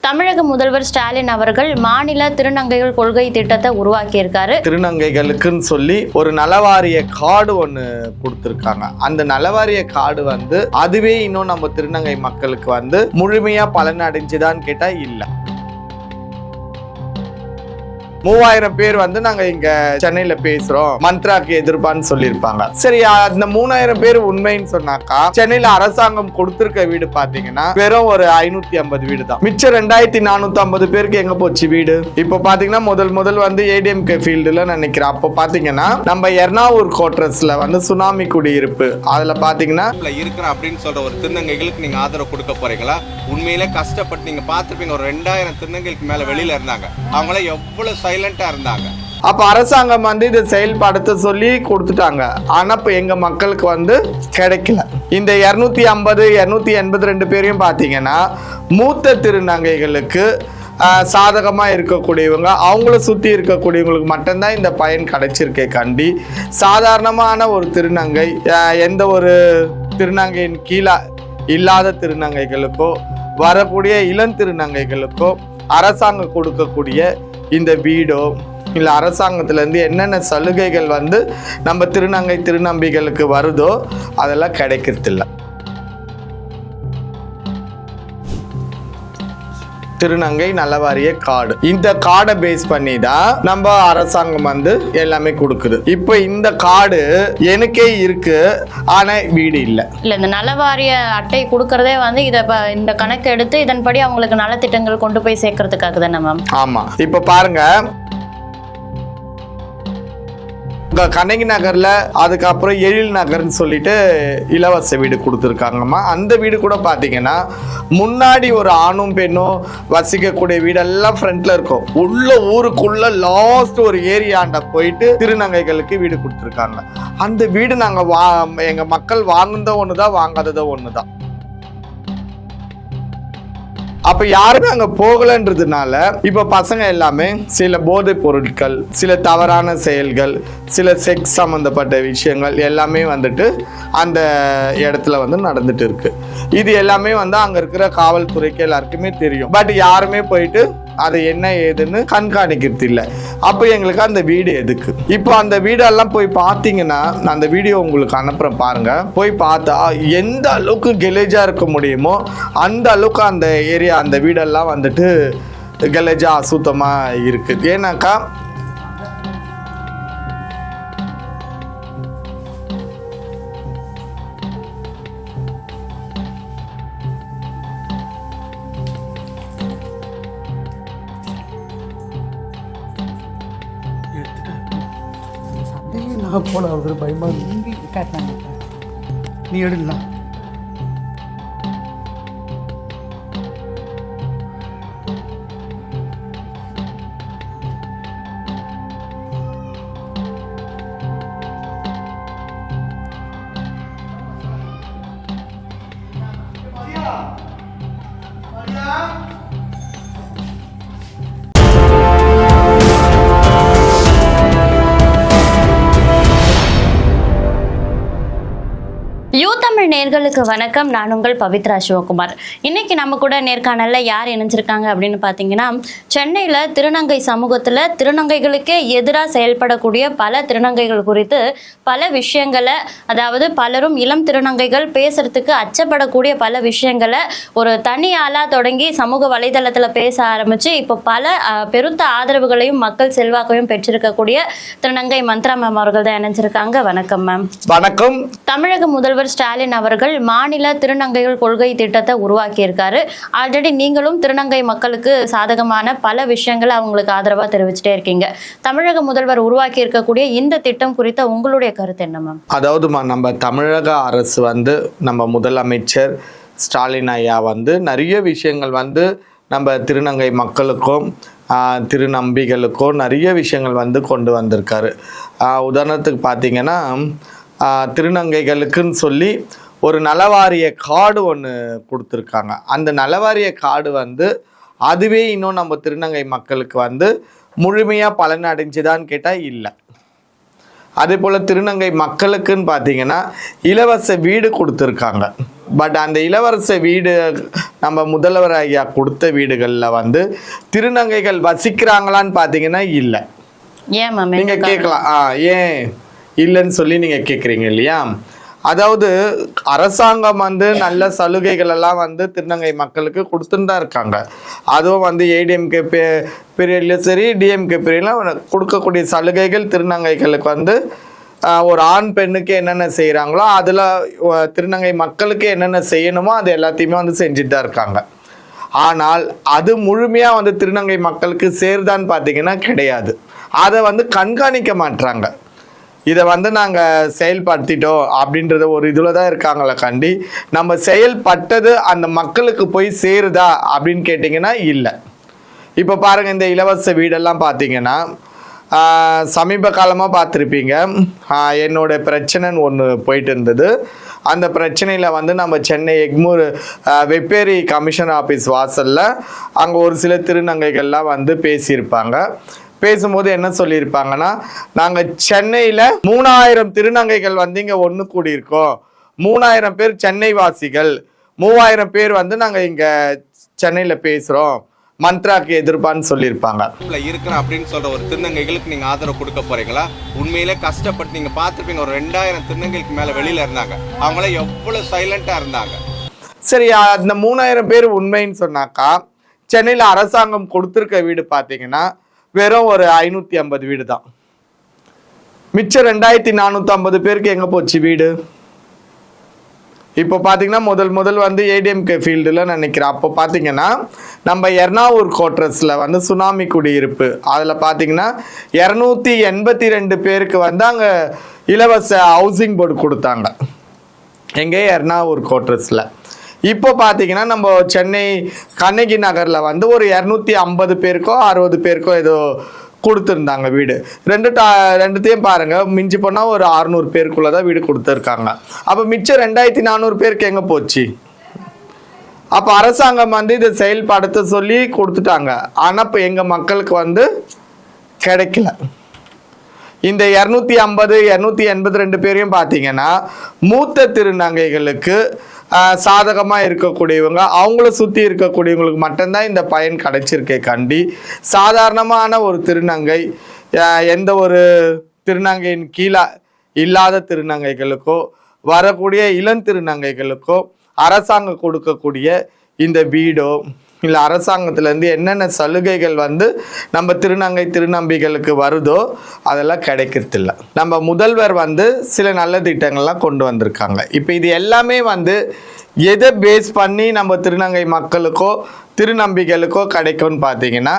தமிழக முதல்வர் ஸ்டாலின் அவர்கள் மாநில திருநங்கைகள் கொள்கை திட்டத்தை உருவாக்கியிருக்காரு. திருநங்கைகளுக்குன்னு சொல்லி ஒரு நலவாரிய கார்டு ஒன்று கொடுத்துருக்காங்க. அந்த நலவாரிய கார்டு அதுவே இன்னும் நம்ம திருநங்கை மக்களுக்கு முழுமையா பலன் அடைஞ்சுதான்னு கேட்டா இல்லை. 3000 பேர் நாங்க இங்க சென்னையில பேசுறோம் மந்த்ராக்கு எதிர்ப்பான்னு சொல்லியிருப்பாங்க. சரி, அந்த 3000 பேர் உண்மைன்னு சொன்னாக்கா சென்னையில அரசாங்கம் கொடுத்திருக்க வீடு பாத்தீங்கன்னா வெறும் ஒரு 550 வீடு தான். மிச்சம் 2450 பேருக்கு எங்க போச்சு வீடு? இப்ப பாத்தீங்கன்னா முதல் ஏடிஎம்கே ஃபீல்டுல நினைக்கிறேன். அப்ப பாத்தீங்கன்னா நம்ம எர்ணாவூர் கோட்ரஸ்ல சுனாமி குடியிருப்பு அதுல பாத்தீங்கன்னா இருக்கிற அப்படின்னு சொல்ற ஒரு திருநங்கைகளுக்கு நீங்க ஆதரவு கொடுக்க போறீங்களா? உண்மையிலே கஷ்டப்பட்டு நீங்க பாத்துருப்பீங்க. ஒரு 2000 திருநங்கைகளுக்கு மேல வெளியில இருந்தாங்க. அவங்கள எவ்வளவு சைலண்டா இருந்தாங்க. அப்ப அரசாங்கம் இதை செயல்படுத்த சொல்லி கொடுத்துட்டாங்க. ஆனா இப்ப எங்க மக்களுக்கு கிடைக்கல. இந்த 250 282 பேரையும் பாத்தீங்கன்னா மூத்த திருநங்கைகளுக்கு சாதகமா இருக்கக்கூடியவங்க, அவங்கள சுத்தி இருக்கக்கூடியவங்களுக்கு மட்டும்தான் இந்த பயன் கிடைச்சிருக்கே கண்டி சாதாரணமான ஒரு திருநங்கை எந்த ஒரு திருநங்கையின் கீழே இல்லாத திருநங்கைகளுக்கோ வரக்கூடிய இளம் திருநங்கைகளுக்கோ அரசாங்கம் கொடுக்கக்கூடிய இந்த வீடோ இல்லை அரசாங்கத்திலேருந்து என்னென்ன சலுகைகள் நம்ம திருநங்கை திருநம்பிகளுக்கு வருதோ அதெல்லாம் கிடைக்கிறதில்ல. திருநங்கை நலவாரிய கார்டு, இந்த கார்டை பேஸ் பண்ணி தான் நம்ம அரசாங்கம் எல்லாமே கொடுக்குது. இப்போ இந்த கார்டு எனக்கே இருக்கு, ஆனா வீடு இல்லை. இந்த நலவாரிய அட்டை கொடுக்கறதே இந்த கணக்கு எடுத்து இதன்படி அவங்களுக்கு நலத்திட்டங்கள் கொண்டு போய் சேர்க்கறதுக்காக தானே மேம்? ஆமா. இப்ப பாருங்க, கண்ணகி நகர்ல அதுக்கப்புறம் எழில் நகர்ன்னு சொல்லிட்டு இலவச வீடு கொடுத்துருக்காங்கம்மா. அந்த வீடு கூட பாத்தீங்கன்னா முன்னாடி ஒரு ஆணும் பெண்ணும் வசிக்கக்கூடிய வீடெல்லாம் ஃப்ரண்ட்ல இருக்கும். உள்ள ஊருக்குள்ள லாஸ்ட் ஒரு ஏரியாண்ட போயிட்டு திருநங்கைகளுக்கு வீடு கொடுத்துருக்காங்க. அந்த வீடு நாங்க எங்க மக்கள் வாங்குனத ஒண்ணுதான், வாங்காதத ஒண்ணுதான். அப்ப யாருமே அங்க போகலன்றதுனால இப்ப பசங்க எல்லாமே சில போதைப் பொருட்கள், சில தவறான செயல்கள், சில செக்ஸ் சம்பந்தப்பட்ட விஷயங்கள் எல்லாமே அந்த இடத்துல நடந்துட்டு இருக்கு. இது எல்லாமே அங்க இருக்கிற காவல்துறைக்கு எல்லாருக்குமே தெரியும். பட் யாருமே போயிட்டு அது என்ன ஏதுன்னு கண்காணிக்கிறது இல்லை. அப்போ எங்களுக்கு அந்த வீடு எதுக்கு? இப்போ அந்த வீடெல்லாம் போய் பார்த்தீங்கன்னா, நான் அந்த வீடியோ உங்களுக்கு அனுப்புறேன் பாருங்க. போய் பார்த்தா எந்த அளவுக்கு கெலேஜா இருக்க முடியுமோ அந்த அளவுக்கு அந்த ஏரியா, அந்த வீடெல்லாம் கெலேஜா அசுத்தமா இருக்கு. ஏன்னாக்கா போன அவரு பயமா நீ எடுக்கலாம். தமிழ் நேர்களுக்கு வணக்கம். நான் உங்கள் பவித்ரா சிவகுமார். இன்னைக்கு நம்ம கூட நேர்காணல்ல யார் இணைஞ்சிருக்காங்க அப்படின்னு பார்த்தீங்கன்னா, சென்னையில் திருநங்கை சமூகத்தில் திருநங்கைகளுக்கே எதிராக செயல்படக்கூடிய பல திருநங்கைகள் குறித்து பல விஷயங்களை, அதாவது பலரும் இளம் திருநங்கைகள் பேசுறதுக்கு அச்சப்படக்கூடிய பல விஷயங்களை ஒரு தனி ஆளாக தொடங்கி சமூக வலைதளத்தில் பேச ஆரம்பிச்சு இப்போ பல பெருத்த ஆதரவுகளையும் மக்கள் செல்வாக்கையும் பெற்றிருக்கக்கூடிய திருநங்கை மந்த்ரா மேம் அவர்கள் தான் இணைஞ்சிருக்காங்க. வணக்கம் மேம். வணக்கம். தமிழக முதல்வர் ஸ்டாலின் அவர்கள் மாநில திருநங்கைகள் கொள்கை திட்டத்தை உருவாக்கியிருக்காரு. ஆல்ரெடி நீங்களும் திருநங்கை மக்களுக்கு சாதகமான பல விஷயங்களை அவங்களுக்கு ஆதரவா தெரிவிச்சுட்டே இருக்கீங்க. தமிழக முதல்வர் உருவாக்கி இருக்கக்கூடிய இந்த திட்டம் குறித்த உங்களுடைய கருத்து என்ன மேம்? அதாவது நம்ம தமிழக அரசு நம்ம முதலமைச்சர் ஸ்டாலின் ஐயா நிறைய விஷயங்கள் நம்ம திருநங்கை மக்களுக்கும் திருநம்பிகளுக்கும் நிறைய விஷயங்கள் கொண்டு வந்திருக்காரு. உதாரணத்துக்கு பார்த்தீங்கன்னா, திருநங்கைகளுக்குன்னு சொல்லி ஒரு நலவாரிய கார்டு ஒன்று கொடுத்துருக்காங்க. அந்த நலவாரிய கார்டு அதுவே இன்னும் நம்ம திருநங்கை மக்களுக்கு முழுமையாக பலன் அடைஞ்சுதான்னு கேட்டால் இல்லை. அதே போல் திருநங்கை மக்களுக்குன்னு பார்த்தீங்கன்னா இலவச வீடு கொடுத்துருக்காங்க. பட் அந்த இலவச வீடு நம்ம முதல்வர் ஐயா கொடுத்த வீடுகளில் வந்து திருநங்கைகள் வசிக்கிறாங்களான்னு பார்த்தீங்கன்னா இல்லை. ஏன் மேம்? நீங்க கேட்கலாம், ஏன் இல்லைன்னு சொல்லி நீங்க கேட்குறீங்க இல்லையா? அதாவது அரசாங்கம் வந்து நல்ல சலுகைகள் எல்லாம் வந்து திருநங்கை மக்களுக்கு கொடுத்துட்டு தான் இருக்காங்க. அதுவும் வந்து ஏடிஎம்கே பீரியட்லையும் சரி டிஎம்கே பீரியட்லாம் கொடுக்கக்கூடிய சலுகைகள் திருநங்கைகளுக்கு வந்து ஒரு ஆண் பெண்ணுக்கு என்னென்ன செய்கிறாங்களோ அதில் திருநங்கை மக்களுக்கு என்னென்ன செய்யணுமோ அது எல்லாத்தையுமே வந்து செஞ்சுட்டு தான் இருக்காங்க. ஆனால் அது முழுமையாக வந்து திருநங்கை மக்களுக்கு சேருதான்னு பார்த்தீங்கன்னா கிடையாது. அதை வந்து கண்காணிக்க மாட்டுறாங்க. இதை வந்து நாங்கள் செயல்படுத்திட்டோம் அப்படின்றத ஒரு இதில் தான் இருக்காங்களே கண்டி நம்ம செயல்பட்டது அந்த மக்களுக்கு போய் சேருதா அப்படின்னு கேட்டிங்கன்னா இல்லை. இப்போ பாருங்கள், இந்த இலவச வீடெல்லாம் பார்த்தீங்கன்னா சமீப காலமாக பார்த்துருப்பீங்க, என்னோட பிரச்சனைன்னு ஒன்று போயிட்டு இருந்தது. அந்த பிரச்சனையில் வந்து நம்ம சென்னை எக்மூர் வெப்பேரி கமிஷனர் ஆஃபீஸ் வாசலில் அங்கே ஒரு சில திருநங்கைகள்லாம் வந்து பேசியிருப்பாங்க. பேசும்போது என்ன சொல்லியிருப்பாங்கன்னா, நாங்கள் சென்னையில் 3000 திருநங்கைகள் வந்து இங்கே ஒன்று கூடியிருக்கோம், 3000 பேர் சென்னை வாசிகள், 3000 பேர் வந்து நாங்கள் இங்கே சென்னையில் பேசுகிறோம், மந்த்ராக்கு எதிர்ப்பான்னு சொல்லியிருப்பாங்க. இருக்கிற அப்படின்னு சொல்ற ஒரு திருநங்கைகளுக்கு நீங்க ஆதரவு கொடுக்க போறீங்களா? உண்மையிலே கஷ்டப்பட்டு நீங்க பார்த்துருப்பீங்க, ஒரு 2000 திருநங்கைகளுக்கு மேல வெளியில இருந்தாங்க. அவங்கள எவ்வளவு சைலண்டா இருந்தாங்க. சரி, அந்த 3000 பேர் உண்மைன்னு சொன்னாக்கா சென்னையில் அரசாங்கம் கொடுத்துருக்க வீடு பார்த்தீங்கன்னா வெறும் ஒரு 550 வீடு தான். மிச்சம் 2450 பேருக்கு எங்கே போச்சு வீடு? இப்போ பார்த்தீங்கன்னா முதல் வந்து ஏடிஎம்கே ஃபீல்டில் நினைக்கிறேன். அப்போ பார்த்தீங்கன்னா நம்ம எர்ணாவூர் கோட்ரஸில் வந்து சுனாமி குடியிருப்பு அதில் பார்த்தீங்கன்னா 282 பேருக்கு வந்து அங்கே இலவச ஹவுசிங் போர்டு கொடுத்தாங்க, எங்கே எர்ணாவூர் கோட்ரஸில். இப்போ பார்த்தீங்கன்னா நம்ம சென்னை கண்ணகி நகரில் வந்து ஒரு 250 பேருக்கோ 60 பேருக்கோ ஏதோ கொடுத்துருந்தாங்க வீடு. ரெண்டுத்தையும் பாருங்கள், மிஞ்சி போனால் ஒரு 600 பேருக்குள்ளே தான் வீடு கொடுத்துருக்காங்க. அப்போ மிச்சம் 2400 பேருக்கு எங்கே போச்சு? அப்போ அரசாங்கம் வந்து இதை செயல்படுத்த சொல்லி கொடுத்துட்டாங்க. ஆனால் இப்போ எங்கள் மக்களுக்கு வந்து கிடைக்கல. இந்த 250 282 பேரையும் பார்த்தீங்கன்னா மூத்த திருநங்கைகளுக்கு சாதகமாக இருக்கக்கூடியவங்க, அவங்கள சுற்றி இருக்கக்கூடியவங்களுக்கு மட்டும்தான் இந்த பயன் கிடைச்சிருக்கே கண்டி சாதாரணமான ஒரு திருநங்கை, எந்த ஒரு திருநங்கையின் கீழே இல்லாத திருநங்கைகளுக்கோ வரக்கூடிய இளம் திருநங்கைகளுக்கோ அரசாங்கம் கொடுக்கக்கூடிய இந்த வீடோ இல்லை அரசாங்கத்திலேருந்து என்னென்ன சலுகைகள் வந்து நம்ம திருநம்பிகளுக்கு வருதோ அதெல்லாம் கிடைக்கிறதில்ல. நம்ம முதல்வர் வந்து சில நல்ல திட்டங்கள்லாம் கொண்டு வந்திருக்காங்க. இப்போ இது எல்லாமே வந்து எதை பேஸ் பண்ணி நம்ம திருநங்கை மக்களுக்கோ திருநம்பிகளுக்கோ கிடைக்கும்னு பார்த்தீங்கன்னா,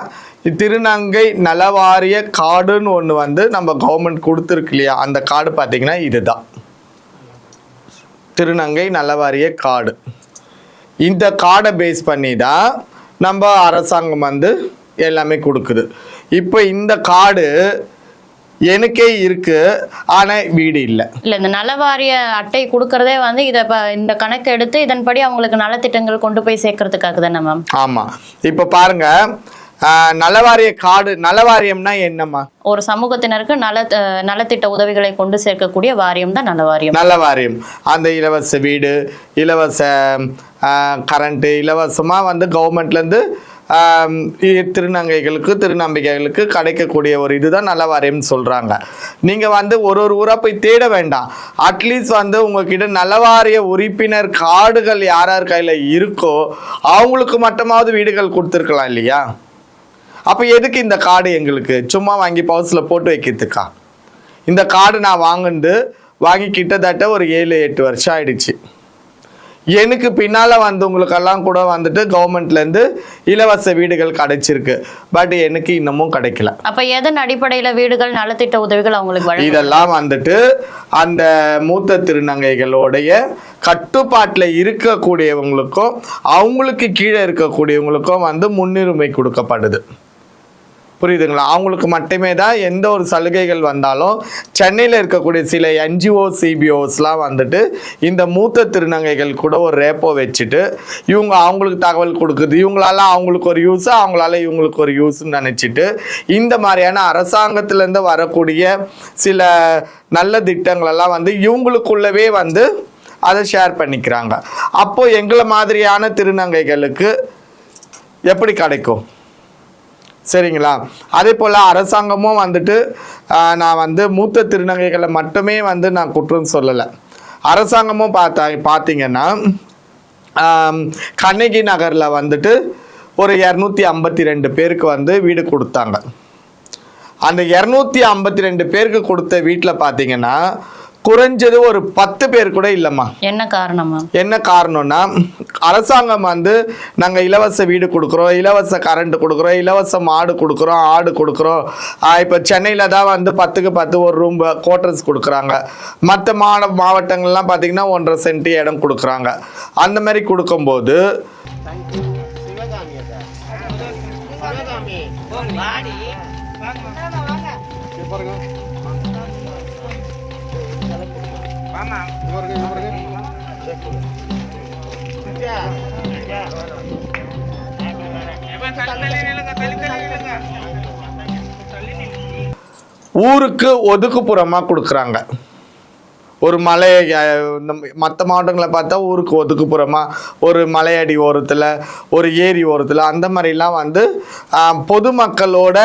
திருநங்கை நலவாரிய கார்டுன்னு ஒன்று வந்து நம்ம கவர்மெண்ட் கொடுத்துருக்கு இல்லையா, அந்த கார்டு பார்த்தீங்கன்னா இதுதான் திருநங்கை நலவாரிய கார்டு. இந்த கார்டை பேஸ் பண்ணி தான் நம்ம அரசாங்கம் வந்து எல்லாமே கொடுக்குது. இப்போ இந்த கார்டு எனக்கே இருக்கு, ஆனால் வீடு இல்லை. இந்த நலவாரிய அட்டை கொடுக்கறதே வந்து இதை இந்த கணக்கு எடுத்து இதன்படி அவங்களுக்கு நலத்திட்டங்கள் கொண்டு போய் சேர்க்கறதுக்காக தானே மேம்? ஆமாம். இப்போ பாருங்க, நலவாரிய கார்டு, நலவாரியம்னா என்னம்மா? ஒரு சமூகத்தினருக்கு நலத்திட்ட உதவிகளை கொண்டு சேர்க்கக்கூடிய வாரியம் தான் நலவாரியம். நலவாரியம் அந்த இலவச வீடு, இலவச கரண்ட்டு, இலவசமாக வந்து கவர்மெண்ட்லேருந்து திருநங்கைகளுக்கு திருநம்பிக்கைகளுக்கு கிடைக்கக்கூடிய ஒரு இதுதான் நலவாரியம்னு சொல்கிறாங்க. நீங்கள் வந்து ஒரு ஊராக போய் தேட வேண்டாம். அட்லீஸ்ட் வந்து உங்ககிட்ட நலவாரிய உறுப்பினர் கார்டுகள் யார் யார் கையில் இருக்கோ அவங்களுக்கு மட்டுமாவது வீடுகள் கொடுத்துருக்கலாம் இல்லையா? அப்போ எதுக்கு இந்த கார்டு? எங்களுக்கு சும்மா வாங்கி பவுஸில் போட்டு வைக்கிறதுக்கா? இந்த கார்டு நான் வாங்கி கிட்டத்தட்ட ஒரு 7-8 வருஷம் ஆயிடுச்சு. எனக்கு பின்னால் வந்து உங்களுக்கெல்லாம் கூட வந்துட்டு கவர்மெண்ட்லேருந்து இலவச வீடுகள் கிடைச்சிருக்கு. பட் எனக்கு இன்னமும் கிடைக்கல. அப்போ எதன் அடிப்படையில் வீடுகள் நலத்திட்ட உதவிகள் அவங்களுக்கு? இதெல்லாம் வந்துட்டு அந்த மூத்த திருநங்கைகளுடைய கட்டுப்பாட்டில் இருக்கக்கூடியவங்களுக்கும் அவங்களுக்கு கீழே இருக்கக்கூடியவங்களுக்கும் வந்து முன்னுரிமை கொடுக்கப்படுது. புரியுதுங்களா? அவங்களுக்கு மட்டுமே தான் எந்த ஒரு சலுகைகள் வந்தாலும் சென்னையில் இருக்கக்கூடிய சில NGO CBOஸ்லாம் வந்துட்டு இந்த மூத்த திருநங்கைகள் கூட ஒரு ரேப்போ வச்சுட்டு இவங்க அவங்களுக்கு தகவல் கொடுக்குது, இவங்களால அவங்களுக்கு ஒரு யூஸ், அவங்களால இவங்களுக்கு ஒரு யூஸ்ன்னு நினச்சிட்டு இந்த மாதிரியான அரசாங்கத்திலேருந்து வரக்கூடிய சில நல்ல திட்டங்களெல்லாம் வந்து இவங்களுக்குள்ளவே வந்து அதை ஷேர் பண்ணிக்கிறாங்க. அப்போ எங்களை மாதிரியான திருநங்கைகளுக்கு எப்படி கிடைக்கும்? சரிங்களா? அதே போல் அரசாங்கமும் வந்துட்டு நான் வந்து மூத்த திருநங்கைகளை மட்டுமே வந்து நான் குற்றம் சொல்லலை. அரசாங்கமும் பார்த்தீங்கன்னா கண்ணகி நகரில் வந்துட்டு ஒரு 252 பேருக்கு வந்து வீடு கொடுத்தாங்க. அந்த 252 பேருக்கு கொடுத்த வீட்டில் பார்த்தீங்கன்னா குறைஞ்சது ஒரு 10 பேர் கூட இல்லைம்மா. என்ன காரணமா? என்ன காரணம்னா அரசாங்கம் வந்து நாங்கள் இலவச வீடு கொடுக்குறோம், இலவச கரண்ட் கொடுக்குறோம், இலவச மாடு கொடுக்குறோம், ஆடு கொடுக்குறோம். இப்போ சென்னையில் தான் வந்து 10க்கு 10 ஒரு ரூம் குவார்ட்டர்ஸ் கொடுக்குறாங்க. மற்ற மாவட்டங்கள்லாம் பார்த்தீங்கன்னா 1.5 சென்ட் இடம் கொடுக்குறாங்க. அந்த மாதிரி கொடுக்கும்போது ஊருக்கு ஒதுக்குப்புறமா கொடுக்குறாங்க. ஒரு மலை, மற்ற மாவட்டங்களை பார்த்தா ஊருக்கு ஒதுக்குப்புறமா ஒரு மலையடி ஓரத்தில், ஒரு ஏரி ஓரத்தில், அந்த மாதிரிலாம் வந்து பொதுமக்களோட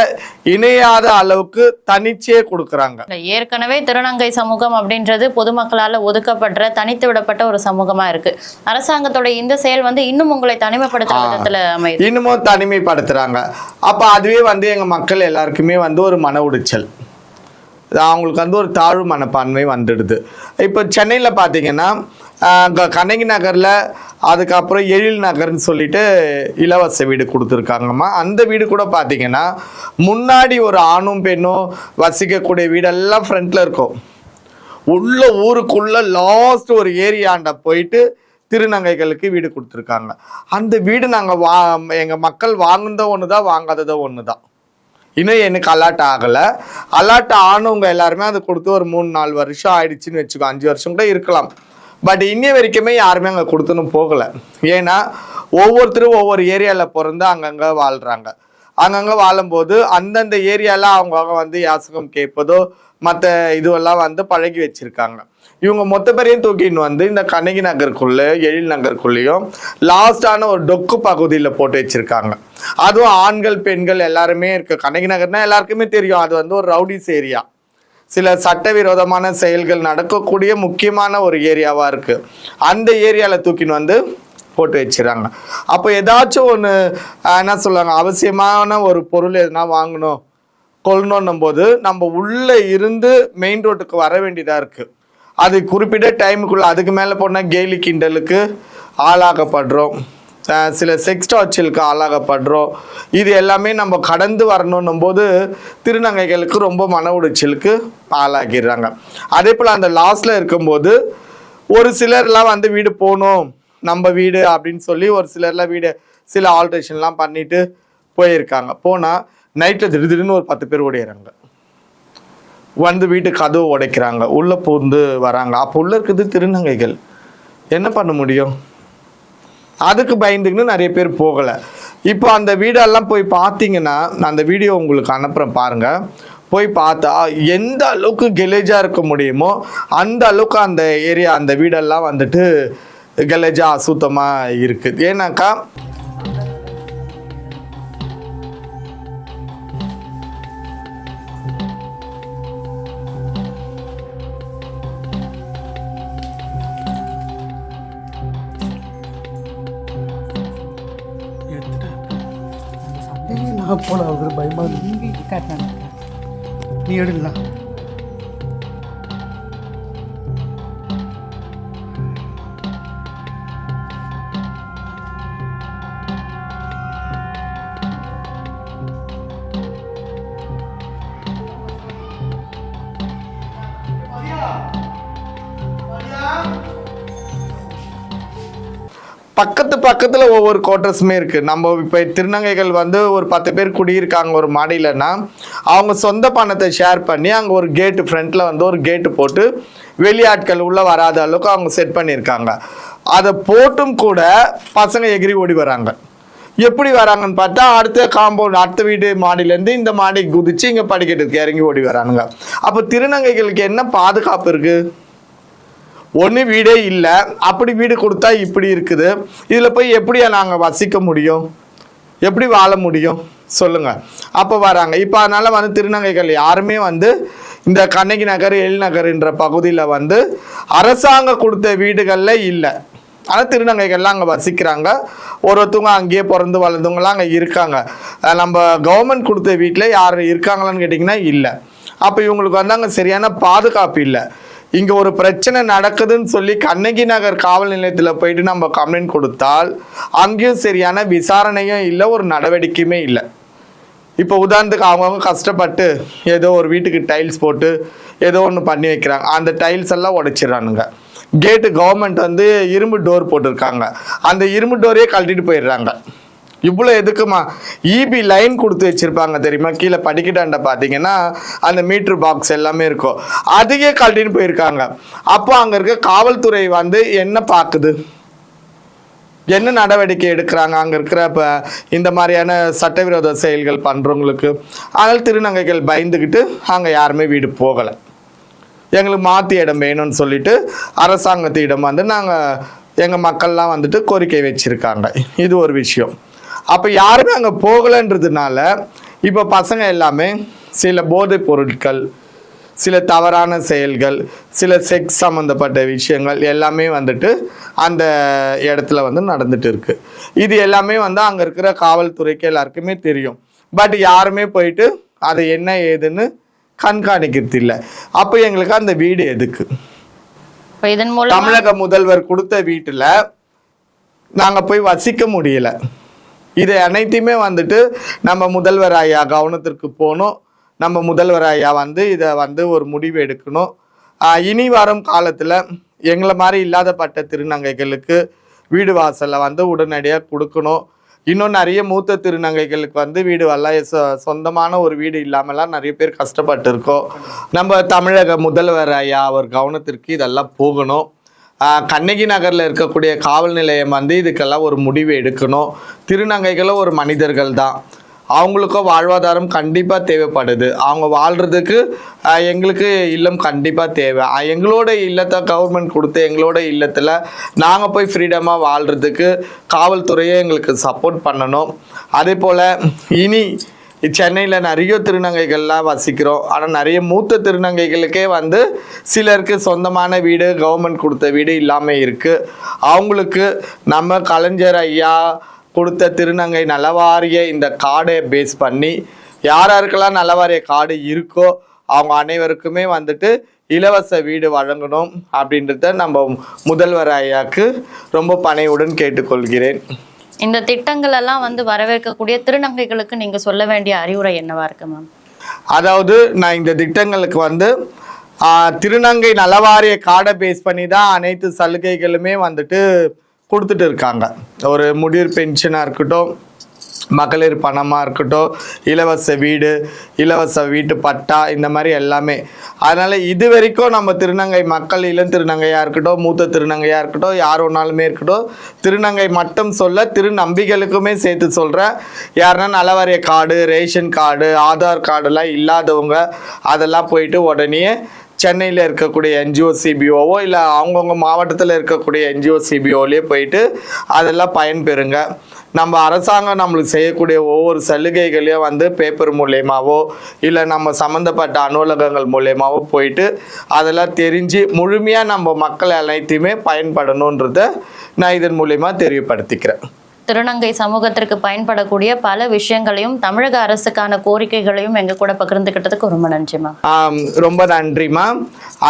இணையாத அளவுக்கு தனிச்சே கொடுக்குறாங்க. ஏற்கனவே திருநங்கை சமூகம் அப்படின்றது பொதுமக்களால் ஒதுக்கப்படுற தனித்து விடப்பட்ட ஒரு சமூகமா இருக்கு. அரசாங்கத்தோட இந்த செயல் வந்து இன்னும் உங்களை தனிமைப்படுத்துற விதத்துல அமையுது. இன்னமும் தனிமைப்படுத்துறாங்க. அப்போ அதுவே வந்து எங்கள் மக்கள் எல்லாருக்குமே வந்து ஒரு மன உளைச்சல், அவங்களுக்கு வந்து ஒரு தாழ்வு மனப்பான்மை வந்துடுது. இப்போ சென்னையில் பார்த்தீங்கன்னா கண்ணகி நகரில், அதுக்கப்புறம் எழில் நகர்னு சொல்லிட்டு இலவச வீடு கொடுத்துருக்காங்கம்மா. அந்த வீடு கூட பார்த்தீங்கன்னா முன்னாடி ஒரு ஆணும் பெண்ணும் வசிக்கக்கூடிய வீடெல்லாம் ஃப்ரண்ட்டில் இருக்கும். உள்ள ஊருக்குள்ள லாஸ்ட் ஒரு ஏரியாண்ட போயிட்டு திருநங்கைகளுக்கு வீடு கொடுத்துருக்காங்க. அந்த வீடு நாங்கள் எங்கள் மக்கள் வாங்குனதோ ஒன்று தான், வாங்காததோ ஒன்று தான். இன்னும் எனக்கு அலாட் ஆகலை. அலாட் ஆனவங்க எல்லாருமே அதை கொடுத்து ஒரு 3-4 வருஷம் ஆயிடுச்சுன்னு வச்சுக்கோ, 5 வருஷம் கூட இருக்கலாம். பட் இன்னி வரைக்குமே யாருமே அங்கே கொடுத்துன்னு போகலை. ஏன்னா ஒவ்வொருத்தரும் ஒவ்வொரு ஏரியாவில் பிறந்து அங்கங்கே வாழ்கிறாங்க. அங்கங்கே வாழும்போது அந்தந்த ஏரியாவில் அவங்க வந்து யாசகம் கேட்பதோ மற்ற இதுவெல்லாம் வந்து பழகி வச்சுருக்காங்க. இவங்க மொத்த பேரையும் தூக்கின்னு வந்து இந்த கண்ணகி நகருக்குள்ளே, எழில் நகருக்குள்ளேயும் லாஸ்டான ஒரு டொக்கு பகுதியில் போட்டு வச்சுருக்காங்க. அதுவும் ஆண்கள் பெண்கள் எல்லாருமே இருக்கு. கண்ணகி நகர்னா எல்லாருக்குமே தெரியும், அது வந்து ஒரு ரவுடிஸ் ஏரியா. சில சட்டவிரோதமான செயல்கள் நடக்கக்கூடிய முக்கியமான ஒரு ஏரியாவாக இருக்குது. அந்த ஏரியாவில் தூக்கின்னு வந்து போட்டு வச்சுறாங்க. அப்போ ஏதாச்சும் ஒன்று என்ன சொல்லுவாங்க, அவசியமான ஒரு பொருள் எதுனா வாங்கணும் கொள்ளணும் போது நம்ம உள்ளே இருந்து மெயின் ரோட்டுக்கு வர வேண்டியதாக இருக்குது. அது குறிப்பிட்ட டைமுக்குள்ளே, அதுக்கு மேலே போனால் கேலி கிண்டலுக்கு ஆளாகப்படுறோம், சில செக்ஸ் டார்ச்சலுக்கு ஆளாகப்படுறோம். இது எல்லாமே நம்ம கடந்து வரணும் போது திருநங்கைகளுக்கு ரொம்ப மன உளைச்சலுக்கு ஆளாகிடுறாங்க. அதே போல் அந்த லாஸ்டில் இருக்கும்போது ஒரு சிலர்லாம் வந்து வீடு போகணும் நம்ம வீடு அப்படின்னு சொல்லி ஒரு சிலர்லாம் வீடு சில ஆல்ட்ரேஷன்லாம் பண்ணிட்டு போயிருக்காங்க. போனால் நைட்டில் திடீர்னு ஒரு 10 பேர் ஓடிடுறாங்க. வந்து வீட்டு கதவு உடைக்கிறாங்க, உள்ளே பூந்து வராங்க. அப்போ உள்ளே இருக்குது திருநங்கைகள். என்ன பண்ண முடியும்? அதுக்கு பயந்துக்குன்னு நிறைய பேர் போகலை. இப்போ அந்த வீடெல்லாம் போய் பார்த்தீங்கன்னா, நான் அந்த வீடியோ உங்களுக்கு அனுப்புகிறேன் பாருங்கள். போய் பார்த்தா எந்த அளவுக்கு கெலேஜாக இருக்க முடியுமோ அந்த அளவுக்கு அந்த ஏரியா, அந்த வீடெல்லாம் வந்துட்டு கெலேஜாக அசுத்தமாக இருக்குது. ஏன்னாக்கா போல அவருக்கு பயமா நீ எடுக்கலாம். பக்கத்தில் ஒவ்வொரு குவார்ட்டர்ஸுமே இருக்குது. நம்ம இப்போ திருநங்கைகள் வந்து ஒரு 10 பேர் குடியிருக்காங்க ஒரு மாடியிலன்னா, அவங்க சொந்த பணத்தை ஷேர் பண்ணி அங்கே ஒரு கேட்டு ஃப்ரண்ட்டில் வந்து ஒரு கேட்டு போட்டு வெளியாட்கள் உள்ளே வராத அளவுக்கு அவங்க செட் பண்ணியிருக்காங்க. அதை போட்டும் கூட பசங்க எகிரி ஓடி வராங்க. எப்படி வராங்கன்னு பார்த்தா அடுத்த காம்பவுண்ட், அடுத்த வீடு மாடியிலேருந்து இந்த மாடி குதிச்சு இங்கே படிக்கட்டுக்கு இறங்கி ஓடி வரானுங்க. அப்போ திருநங்கைகளுக்கு என்ன பாதுகாப்பு இருக்குது? ஒன்று வீடே இல்லை, அப்படி வீடு கொடுத்தா இப்படி இருக்குது, இதில் போய் எப்படியா நாங்கள் வசிக்க முடியும், எப்படி வாழ முடியும் சொல்லுங்கள். அப்போ வராங்க. இப்போ அதனால் வந்து திருநங்கைகள் யாருமே வந்து இந்த கண்ணகி நகர் எல் நகர்ன்ற பகுதியில் வந்து அரசாங்கம் கொடுத்த வீடுகளில் இல்லை. ஆனால் திருநங்கைகள்லாம் அங்கே வசிக்கிறாங்க. ஒருத்தவங்க அங்கேயே பிறந்து வளர்ந்தவங்களாம் அங்கே இருக்காங்க. நம்ம கவர்மெண்ட் கொடுத்த வீட்டில் யார் இருக்காங்களான்னு கேட்டிங்கன்னா இல்லை. அப்போ இவங்களுக்கு வந்து அங்கே சரியான பாதுகாப்பு இல்லை. இங்கே ஒரு பிரச்சனை நடக்குதுன்னு சொல்லி கண்ணகி நகர் காவல் நிலையத்தில் போயிட்டு நம்ம கம்ப்ளைண்ட் கொடுத்தால் அங்கேயும் சரியான விசாரணையும் இல்லை, ஒரு நடவடிக்கையுமே இல்லை. இப்போ உதாரணத்துக்கு அவங்கவுங்க கஷ்டப்பட்டு ஏதோ ஒரு வீட்டுக்கு டைல்ஸ் போட்டு ஏதோ ஒன்று பண்ணி வைக்கிறாங்க, அந்த டைல்ஸ் எல்லாம் உடைச்சிடறானுங்க. கேட்டு கவர்மெண்ட் வந்து இரும்பு டோர் போட்டிருக்காங்க, அந்த இரும்பு டோரையே கழட்டிட்டு போயிடுறாங்க. இவ்வளோ எதுக்குமா? இபி லைன் கொடுத்து வச்சுருப்பாங்க தெரியுமா, கீழே படிக்கட்டாண்ட பார்த்தீங்கன்னா அந்த மீட்ரு பாக்ஸ் எல்லாமே இருக்கும், அதையே கழட்டின்னு போயிருக்காங்க. அப்போ அங்கே இருக்க காவல்துறை வந்து என்ன பார்க்குது, என்ன நடவடிக்கை எடுக்கிறாங்க அங்கே இருக்கிற இப்போ இந்த மாதிரியான சட்டவிரோத செயல்கள் பண்ணுறவங்களுக்கு? அதனால் திருநங்கைகள் பயந்துக்கிட்டு அங்கே யாருமே வீடு போகலை. எங்களுக்கு மாற்றி இடம் வேணும்னு சொல்லிட்டு அரசாங்கத்திடம் வந்து நாங்கள் எங்கள் மக்கள்லாம் வந்துட்டு கோரிக்கை வச்சுருக்காங்க. இது ஒரு விஷயம். அப்போ யாருமே அங்கே போகலைன்றதுனால இப்போ பசங்க எல்லாமே சில போதைப் பொருட்கள், சில தவறான செயல்கள், சில செக்ஸ் சம்மந்தப்பட்ட விஷயங்கள் எல்லாமே வந்துட்டு அந்த இடத்துல வந்து நடந்துட்டு இருக்கு. இது எல்லாமே வந்து அங்கே இருக்கிற காவல்துறைக்கு எல்லாருக்குமே தெரியும். பட் யாருமே போயிட்டு அது என்ன ஏதுன்னு கண்காணிக்கிறது இல்லை. அப்போ எங்களுக்கு அந்த வீடு எதுக்கு? இதன் மூலம் தமிழக முதல்வர் கொடுத்த வீட்டில் நாங்கள் போய் வசிக்க முடியல. இதை அனைத்தையுமே வந்துட்டு நம்ம முதல்வர் ஐயா கவனத்திற்கு போகணும். நம்ம முதல்வர் ஐயா வந்து இதை வந்து ஒரு முடிவு எடுக்கணும். இனி வரும் காலத்தில் எங்களை மாதிரி இல்லாதப்பட்ட திருநங்கைகளுக்கு வீடு வாசலை வந்து உடனடியாக கொடுக்கணும். இன்னும் நிறைய மூத்த திருநங்கைகளுக்கு வந்து வீடு சொந்தமான ஒரு வீடு இல்லாமலாம் நிறைய பேர் கஷ்டப்பட்டு இருக்கோம். நம்ம தமிழக முதல்வர் ஐயா அவர் கவனத்திற்கு இதெல்லாம் போகணும். கண்ணகி நகரில் இருக்கக்கூடிய காவல் நிலையம் வந்து இதுக்கெல்லாம் ஒரு முடிவு எடுக்கணும். திருநங்கைகளும் ஒரு மனிதர்கள் தான், அவங்களுக்கும் வாழ்வாதாரம் கண்டிப்பாக தேவைப்படுது. அவங்க வாழ்கிறதுக்கு எங்களுக்கு இல்லம் கண்டிப்பாக தேவை. எங்களோட இல்லத்தை கவர்மெண்ட் கொடுத்து எங்களோட இல்லத்தில் நாங்கள் போய் ஃப்ரீடமாக வாழ்கிறதுக்கு காவல்துறையை எங்களுக்கு சப்போர்ட் பண்ணணும். அதே போல் இனி சென்னையில் நிறைய திருநங்கைகள்லாம் வசிக்கிறோம். ஆனால் நிறைய மூத்த திருநங்கைகளுக்கே வந்து சிலருக்கு சொந்தமான வீடு கவர்மெண்ட் கொடுத்த வீடு இல்லாமல் இருக்குது. அவங்களுக்கு நம்ம கலைஞர் ஐயா கொடுத்த திருநங்கை நலவாரிய இந்த கார்டை பேஸ் பண்ணி யாருக்கெல்லாம் நலவாரிய கார்டு இருக்கோ அவங்க அனைவருக்குமே வந்துட்டு இலவச வீடு வழங்கணும் அப்படின்றத நம்ம முதல்வர் ஐயாக்கு ரொம்ப பணிவுடன் கேட்டுக்கொள்கிறேன். இந்த திட்டங்கள் எல்லாம் வந்து வரவேற்கக்கூடிய திருநங்கைகளுக்கு நீங்க சொல்ல வேண்டிய அறிவுரை என்னவா இருக்கு மேம்? அதாவது நான் இந்த திட்டங்களுக்கு வந்து திருநங்கை நலவாரிய கார்டை பேஸ் பண்ணி தான் அனைத்து சலுகைகளுமே வந்துட்டு கொடுத்துட்டு இருக்காங்க. ஒரு முதிர் பென்ஷனாக இருக்கட்டும், மகளிர் பணமாக இருக்கட்டும், இலவச வீடு, இலவச வீட்டு பட்டா, இந்த மாதிரி எல்லாமே. அதனால் இது வரைக்கும் நம்ம திருநங்கை மக்கள், இளம் திருநங்கையாக இருக்கட்டும், மூத்த திருநங்கையாக இருக்கட்டும், யார் ஒன்றாலுமே இருக்கட்டும், திருநங்கை மட்டும் சொல்ல திருநம்பிகளுக்குமே சேர்த்து சொல்கிறேன். யாருன்னா நலவாரிய கார்டு, ரேஷன் கார்டு, ஆதார் கார்டெல்லாம் இல்லாதவங்க அதெல்லாம் போயிட்டு உடனே சென்னையில் இருக்கக்கூடிய என்ஜிஓ சிபிஓவோ இல்லை அவங்கவுங்க மாவட்டத்தில் இருக்கக்கூடிய என்ஜிஓ சிபிஓலேயே போயிட்டு அதெல்லாம் பயன்பெறுங்க. நம்ம அரசாங்கம் நம்மளுக்கு செய்யக்கூடிய ஒவ்வொரு சலுகைகளையும் வந்து பேப்பர் மூலயமாவோ இல்லை நம்ம சம்மந்தப்பட்ட அலுவலகங்கள் மூலயமாவோ போயிட்டு அதெல்லாம் தெரிஞ்சு முழுமையாக நம்ம மக்கள் அனைத்தையுமே பயன்படணுன்றதை நான் இதன் மூலயமா தெரியப்படுத்திக்கிறேன். திருநங்கை சமூகத்திற்கு பயன்படக்கூடிய பல விஷயங்களையும் தமிழக அரசுக்கான கோரிக்கைகளையும் எங்க கூட பகிர்ந்துக்கிட்டதுக்கு ரொம்ப நன்றிமா. ரொம்ப நன்றிமா.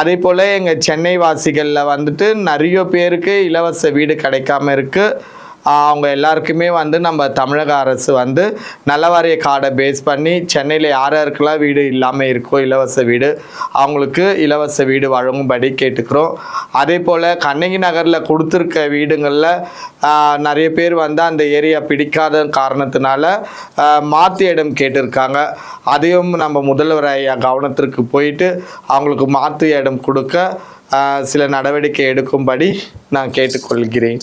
அதே போல் எங்கள் சென்னை வாசிகளில் வந்துட்டு நிறைய பேருக்கு இலவச வீடு கிடைக்காம இருக்குது. அவங்க எல்லாருக்குமே வந்து நம்ம தமிழக அரசு வந்து நலவாரிய கார்டை பேஸ் பண்ணி சென்னையில் யாருக்கெல்லாம் வீடு இல்லாமல் இருக்கோ இலவச வீடு அவங்களுக்கு இலவச வீடு வழங்கும்படி கேட்டுக்கிறோம். அதே போல் கண்ணகி நகரில் கொடுத்துருக்க வீடுங்களில் நிறைய பேர் வந்து அந்த ஏரியா பிடிக்காத காரணத்தினால மாற்று இடம் கேட்டிருக்காங்க. அதையும் நம்ம முதல்வர் ஐயா கவனத்திற்கு போயிட்டு அவங்களுக்கு மாற்று இடம் கொடுக்க சில நடவடிக்கை எடுக்கும்படி நான் கேட்டுக்கொள்கிறேன்.